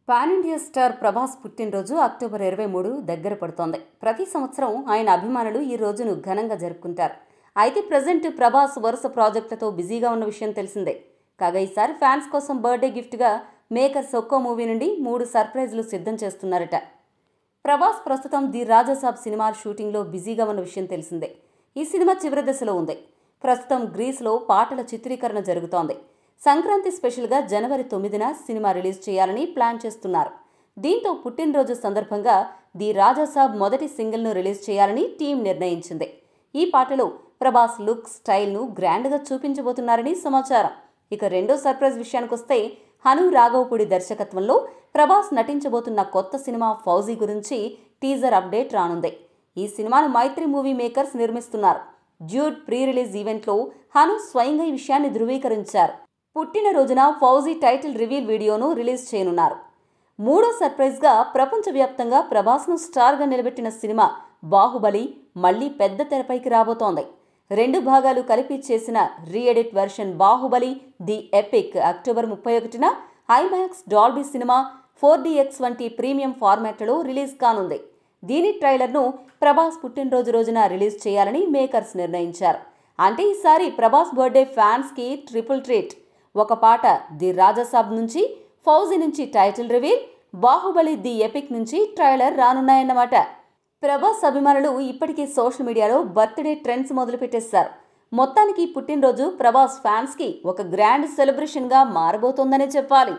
Pan India star Prabhas పుట్టినరోజు October 23 దగ్గర పడుతోంది. ప్రతి సంవత్సరం ఆయన అభిమానులు ఈ రోజును ఘనంగా జరుపుకుంటారు. అయితే ప్రజెంట్ ప్రభాస్ వరుస ప్రాజెక్టులతో బిజీగా ఉన్న విషయం తెలిసిందే. కాగా ఈసారి ఫ్యాన్స్ కోసం బర్త్డే గిఫ్ట్గా మేకర్స్ ఒక్కో మూవీ నుండి 3 సర్ప్రైజ్లు సిద్ధం చేస్తున్నారట. ప్రభాస్ ప్రస్తుతం ది రాజాసాబ్ సినిమా షూటింగ్లో బిజీగా ఉన్న విషయం తెలిసిందే. ఈ సినిమా చివరి దశలో ఉంది. ప్రస్తుతం గ్రీస్లో పాటల చిత్రీకరణ జరుగుతోంది. సంక్రాంతి స్పెషల్గా జనవరి 9న సినిమా రిలీజ్ చేయాలని ప్లాన్ చేస్తున్నారు. దీంతో పుట్టినరోజు సందర్భంగా ది రాజాసాబ్ మొదటి సింగిల్ను రిలీజ్ చేయాలని టీం నిర్ణయించింది. ఈ పాటలో ప్రభాస్ లుక్, స్టైల్ను గ్రాండ్గా చూపించబోతున్నారని సమాచారం. ఇక రెండో సర్ప్రైజ్ విషయానికొస్తే హను రాఘవపూడి దర్శకత్వంలో ప్రభాస్ నటించబోతున్న కొత్త సినిమా ఫౌజీ గురించి టీజర్ అప్డేట్ రానుంది. ఈ సినిమాను మైత్రి మూవీ మేకర్స్ నిర్మిస్తున్నారు. డ్యూడ్ ప్రీ రిలీజ్ ఈవెంట్లో హను స్వయంగా ఈ విషయాన్ని ధృవీకరించారు. పుట్టినరోజున ఫౌజీ టైటిల్ రివీల్ వీడియోను రిలీజ్ చేయనున్నారు. మూడో సర్ప్రైజ్గా ప్రపంచవ్యాప్తంగా ప్రభాస్ను స్టార్గా నిలబెట్టిన సినిమా బాహుబలి మళ్లీ పెద్ద తెరపైకి రాబోతోంది. 2 భాగాలు కలిపి చేసిన reedit version Baahubali the epic October 31న ఐమాక్స్, డాల్బీ సినిమా, 4DX వంటి ప్రీమియం ఫార్మాట్లలో రిలీజ్ కానుంది. దీని ట్రైలర్ను ప్రభాస్ పుట్టినరోజు రోజున రిలీజ్ చేయాలని మేకర్స్ నిర్ణయించారు. అంటే ఈసారి ప్రభాస్ బర్త్డే ఫ్యాన్స్కి ట్రిపుల్ ట్రీట్. ఒక పాట ది రాజాసాబ్ నుంచి, ఫౌజీ నుంచి title reveal, Baahubali the epic నుంచి ట్రైలర్ రానున్నాయన్నమాట. ప్రభాస్ అభిమానులు ఇప్పటికే సోషల్ మీడియాలో బర్త్డే ట్రెండ్స్ మొదలుపెట్టేశారు. మొత్తానికి పుట్టినరోజు ప్రభాస్ ఫ్యాన్స్కి ఒక గ్రాండ్ సెలబ్రేషన్గా మారబోతోందనే చెప్పాలి.